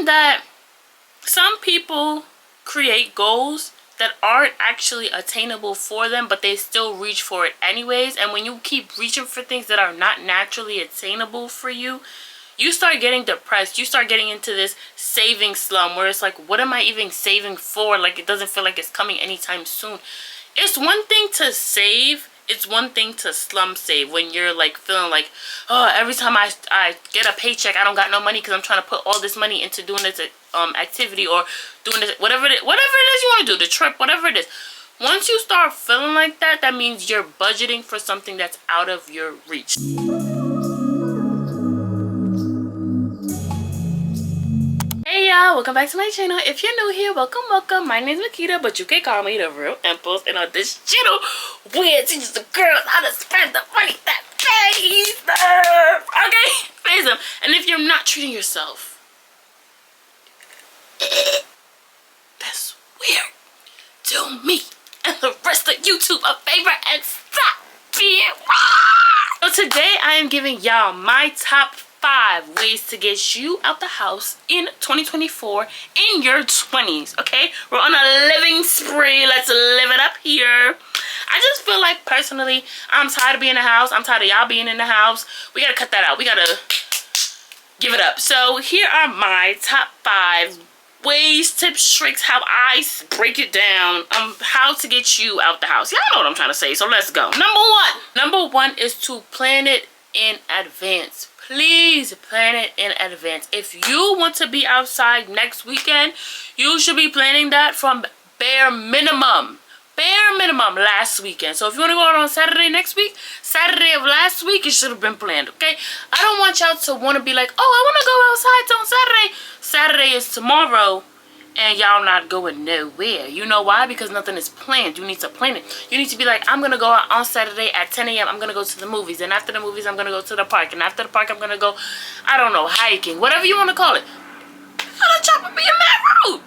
find that some people create goals that aren't actually attainable for them, but they still reach for it anyways. And when you keep reaching for things that are not naturally attainable for you, you start getting depressed. You start getting into this saving slum where it's like, what am I even saving for? Like, it doesn't feel like it's coming anytime soon. It's one thing to save. It's one thing to slum save when you're like feeling like, oh, every time I get a paycheck, I don't got no money because I'm trying to put all this money into doing this activity or doing this, whatever it is you want to do, the trip, whatever it is. Once you start feeling like that, that means you're budgeting for something that's out of your reach. Hey y'all, welcome back to my channel. If you're new here, welcome. My name is Makita, but you can call me the Real Impulse. And on this channel, we teaches the girls how to spend the money that pays them. Okay? Pays them. And if you're not treating yourself, that's weird. Do me and the rest of YouTube a favor and stop being wrong. So today I am giving y'all my top 5 ways to get you out the house in 2024 in your 20s. Okay, we're on a living spree. Let's live it up here. I just feel like personally I'm tired of being in the house. I'm tired of y'all being in the house. We gotta cut that out. We gotta give it up. So here are my top 5 ways, tips, tricks, how I break it down, how to get you out the house. Y'all know what I'm trying to say, so let's go. Number one is to plan it in advance. Please plan it in advance. If you want to be outside next weekend, you should be planning that from bare minimum last weekend. So if you want to go out on Saturday next week, Saturday of last week, it should have been planned, okay? I don't want y'all to want to be like, oh, I want to go outside on Saturday. Saturday is tomorrow, and y'all not going nowhere. You know why? Because nothing is planned. You need to plan it. You need to be like, I'm going to go out on Saturday at 10 a.m. I'm going to go to the movies. And after the movies, I'm going to go to the park. And after the park, I'm going to go, I don't know, hiking. Whatever you want to call it. I'm chopping me a mad road.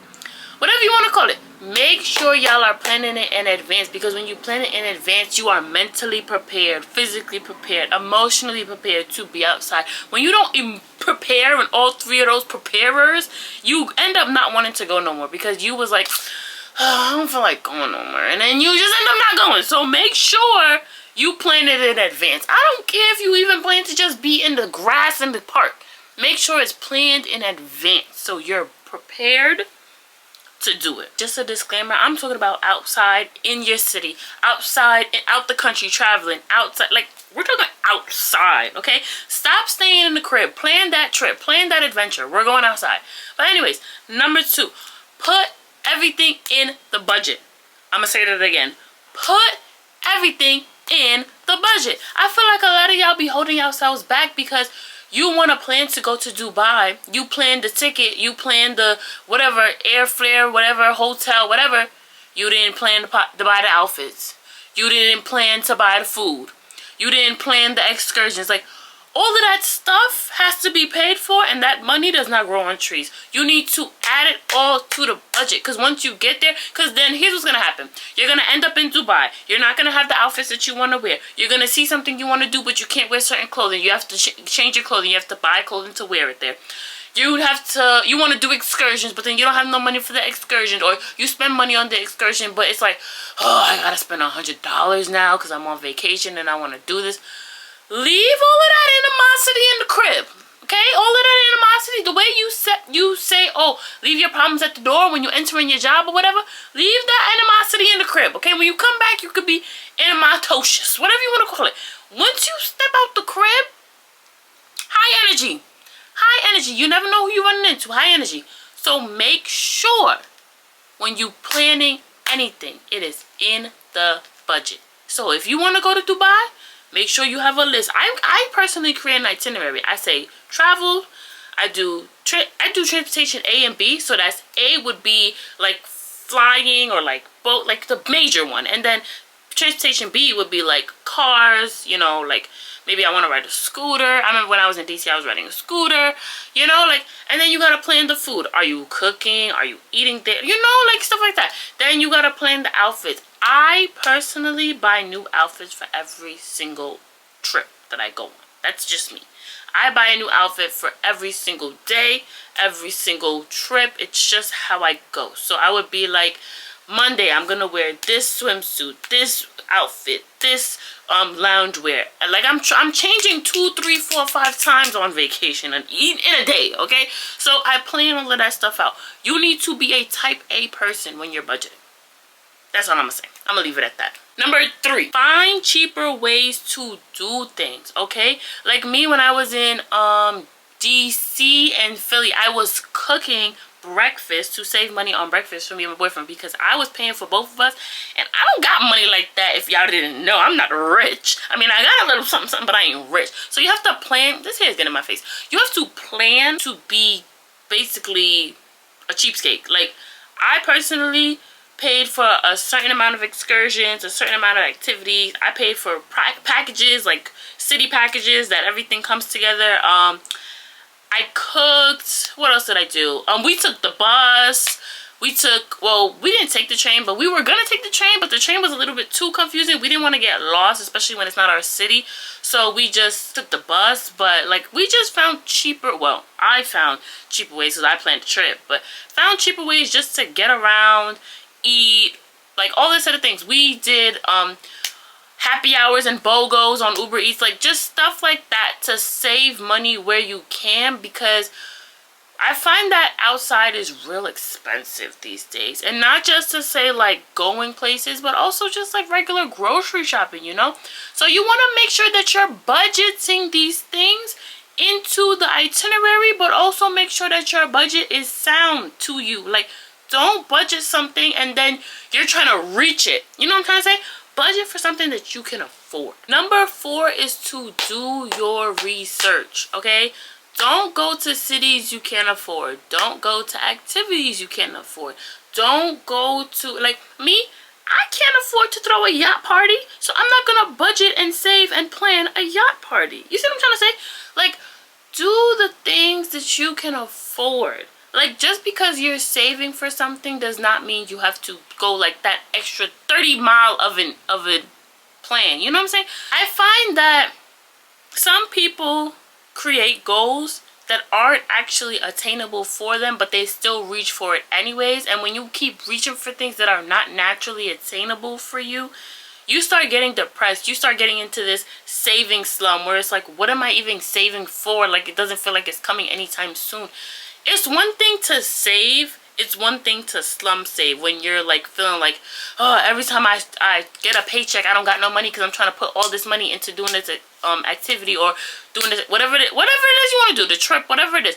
Whatever you want to call it. Make sure y'all are planning it in advance, because when you plan it in advance, you are mentally prepared, physically prepared, emotionally prepared to be outside. When you don't even prepare in all 3 of those preparers, you end up not wanting to go no more, because you was like, oh, I don't feel like going no more, and then you just end up not going. So make sure you plan it in advance. I don't care if you even plan to just be in the grass in the park. Make sure it's planned in advance so you're prepared to do it. Just a disclaimer, I'm talking about outside in your city, outside and out the country, traveling outside. Like, we're talking outside, okay? Stop staying in the crib. Plan that trip, plan that adventure. We're going outside. But anyways, number 2, put everything in the budget. I'm gonna say that again. Put everything in the budget. I feel like a lot of y'all be holding yourselves back because you want to plan to go to Dubai. You plan the ticket. You plan the whatever, airfare, whatever, hotel, whatever. You didn't plan to buy the outfits. You didn't plan to buy the food. You didn't plan the excursions. Like, all of that stuff has to be paid for, and that money does not grow on trees. You need to add it all to the budget, because once you get there, because then here's what's going to happen. You're going to end up in Dubai. You're not going to have the outfits that you want to wear. You're going to see something you want to do, but you can't wear certain clothing. You have to change your clothing. You have to buy clothing to wear it there. You want to do excursions, but then you don't have no money for the excursion, or you spend money on the excursion, but it's like, oh, I got to spend $100 now because I'm on vacation and I want to do this. Leave all of that animosity in the crib, okay? All of that animosity, the way you say, oh, leave your problems at the door when you enter in your job or whatever. Leave that animosity in the crib, okay? When you come back, you could be animatocious, whatever you want to call it. Once you step out the crib, high energy. High energy. You never know who you're running into. High energy. So make sure when you planning anything, it is in the budget. So if you want to go to Dubai, make sure you have a list. I personally create an itinerary. I say travel. I do transportation A and B. So that's A would be like flying or like boat, like the major one. And then transportation B would be like cars, you know, like maybe I want to ride a scooter. I remember when I was in DC, I was riding a scooter, you know, like, and then you got to plan the food. Are you cooking? Are you eating there? You know, like stuff like that. Then you got to plan the outfits. I personally buy new outfits for every single trip that I go on. That's just me. I buy a new outfit for every single day, every single trip. It's just how I go. So I would be like, Monday I'm gonna wear this swimsuit, this outfit, this loungewear. Like I'm changing 2, 3, 4, 5 times on vacation and in a day. Okay, so I plan all of that stuff out. You need to be a type A person when you're budgeting. That's all I'm gonna say. I'm gonna leave it at that. Number 3, find cheaper ways to do things. Okay, like me when I was in DC and Philly, I was cooking breakfast to save money on breakfast for me and my boyfriend because I was paying for both of us, and I don't got money like that. If y'all didn't know, I'm not rich. I mean, I got a little something, something, but I ain't rich. So you have to plan. This hair is getting in my face. You have to plan to be basically a cheapskate. Like, I personally paid for a certain amount of excursions, a certain amount of activities. I paid for packages, like city packages, that everything comes together. I cooked. What else did I do? We took the bus. Well, we didn't take the train, but we were gonna take the train, but the train was a little bit too confusing. We didn't want to get lost, especially when it's not our city. So we just took the bus, but like we just found cheaper, well, I found cheaper ways because I planned the trip, but found cheaper ways just to get around, eat, like all this other things. We did happy hours and BOGOs on Uber Eats, like just stuff like that to save money where you can, because I find that outside is real expensive these days. And not just to say like going places, but also just like regular grocery shopping, you know? So you want to make sure that you're budgeting these things into the itinerary, but also make sure that your budget is sound to you. Like, don't budget something and then you're trying to reach it. You know what I'm trying to say? Budget for something that you can afford. Number 4 is to do your research, okay? Don't go to cities you can't afford. Don't go to activities you can't afford. Don't go to, like me, I can't afford to throw a yacht party, so I'm not gonna budget and save and plan a yacht party. You see what I'm trying to say? Like, do the things that you can afford. Like, just because you're saving for something does not mean you have to go like that extra 30-mile of a plan. You know what I'm saying? I find that some people create goals that aren't actually attainable for them, but they still reach for it anyways. And when you keep reaching for things that are not naturally attainable for you, you start getting depressed. You start getting into this saving slum where it's like, what am I even saving for? Like, it doesn't feel like it's coming anytime soon. It's one thing to save. It's one thing to slum save when you're like feeling like, oh, every time I get a paycheck, I don't got no money because I'm trying to put all this money into doing this activity or doing this, whatever it is you want to do, the trip, whatever it is.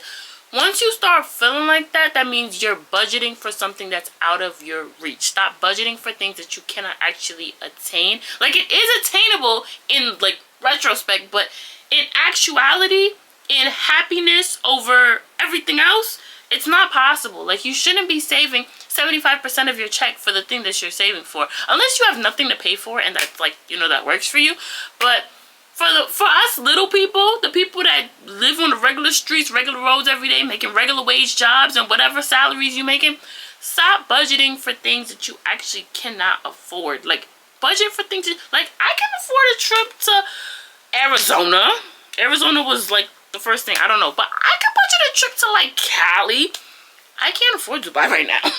Once you start feeling like that, that means you're budgeting for something that's out of your reach. Stop budgeting for things that you cannot actually attain. Like, it is attainable in like retrospect, but in actuality, in happiness over everything else, it's not possible. Like, you shouldn't be saving 75% of your check for the thing that you're saving for, unless you have nothing to pay for and that's like, you know, that works for you. But for us little people, the people that live on the regular streets, regular roads every day, making regular wage jobs and whatever salaries you're making, stop budgeting for things that you actually cannot afford. Like, budget for things like, I can afford a trip to Arizona. Arizona was like the first thing, I don't know, but I could budget a trip to like Cali. I can't afford Dubai right now.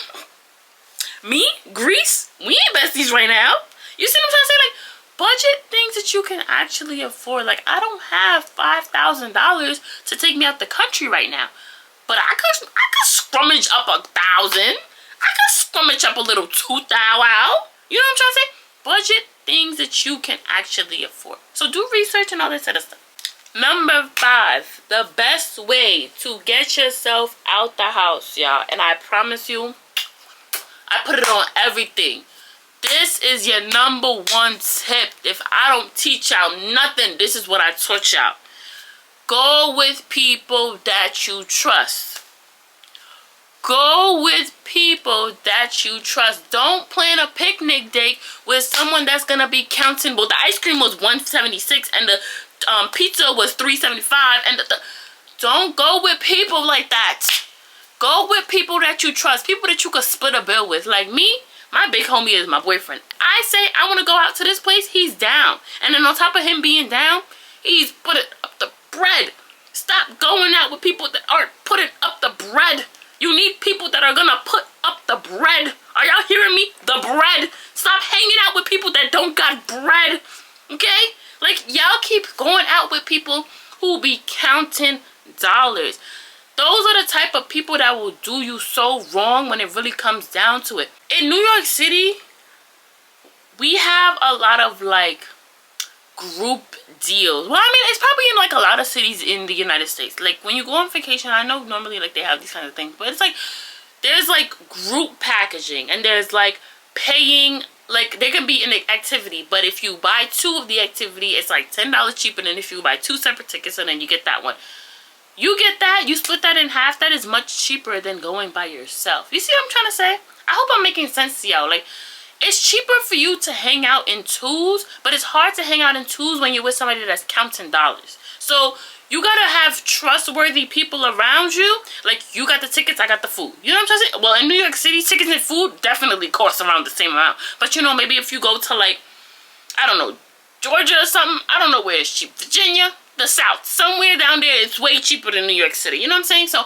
Me, Greece, we ain't besties right now. You see what I'm trying to say? Like, budget things that you can actually afford. Like, I don't have $5,000 to take me out the country right now, but I could scrummage up 1,000. I could scrummage up a little 2,000. You know what I'm trying to say? Budget things that you can actually afford. So do research and all this other stuff. Number 5, the best way to get yourself out the house, y'all, and I promise you, I put it on everything. This is your number 1 tip. If I don't teach y'all nothing, this is what I taught y'all. Go with people that you trust. Go with people that you trust. Don't plan a picnic date with someone that's gonna be counting. Well, the ice cream was $176 and the pizza was $3.75, and don't go with people like that. Go with people that you trust, people that you could split a bill with. Like me, my big homie is my boyfriend. I say I want to go out to this place, he's down, and then on top of him being down, he's put it up the bread. Stop going out with people that aren't putting up the bread. You need people that are gonna put up the bread. Are y'all hearing me? The bread. Stop hanging out with people that don't got bread. Okay? Like, y'all keep going out with people who be counting dollars. Those are the type of people that will do you so wrong when it really comes down to it. In New York City, we have a lot of like group deals. Well, I mean, it's probably in like a lot of cities in the United States. Like when you go on vacation, I know normally like they have these kinds of things, but it's like there's like group packaging and there's like paying. Like there can be an activity, but if you buy 2 of the activity, it's like $10 cheaper than if you buy 2 separate tickets and then you get that one. You get that, you split that in half, that is much cheaper than going by yourself. You see what I'm trying to say? I hope I'm making sense to y'all. Like, it's cheaper for you to hang out in twos, but it's hard to hang out in twos when you're with somebody that's counting dollars. So you gotta have trustworthy people around you. Like, you got the tickets, I got the food. You know what I'm trying to say? Well, in New York City, tickets and food definitely cost around the same amount. But you know, maybe if you go to like, I don't know, Georgia or something, I don't know where it's cheap. Virginia, the South, somewhere down there, it's way cheaper than New York City. You know what I'm saying? So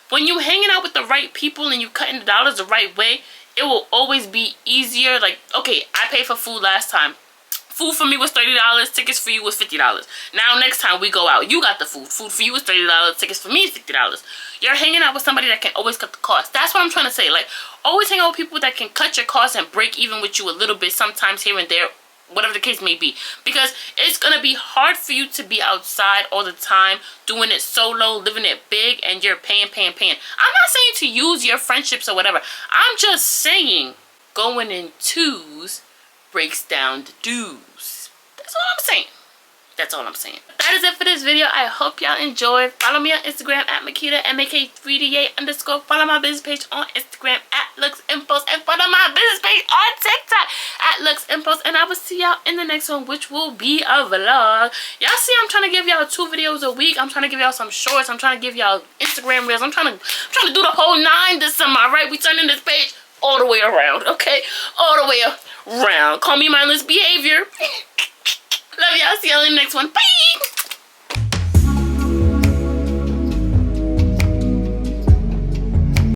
when you hanging out with the right people and you cutting the dollars the right way, it will always be easier. Like, okay, I paid for food last time. Food for me was $30. Tickets for you was $50. Now next time we go out, you got the food. Food for you is $30. Tickets for me is $50. You're hanging out with somebody that can always cut the cost. That's what I'm trying to say. Like, always hang out with people that can cut your costs and break even with you a little bit sometimes here and there, whatever the case may be, because it's gonna be hard for you to be outside all the time doing it solo, living it big, and you're paying. I'm not saying to use your friendships or whatever. I'm just saying going in twos breaks down the dues. That's all I'm saying. That's all I'm saying. That is it for this video. I hope y'all enjoyed. Follow me on Instagram at Makita, MAK3DA_. Follow my business page on Instagram at luxempulse. And follow my business page on TikTok at luxempulse. And I will see y'all in the next one, which will be a vlog. Y'all see I'm trying to give y'all 2 videos a week. I'm trying to give y'all some shorts. I'm trying to give y'all Instagram reels. I'm trying to do the whole 9 this summer, alright? We turning this page all the way around, okay? All the way around. Call me mindless behavior. Love y'all. See y'all in the next one. Bye.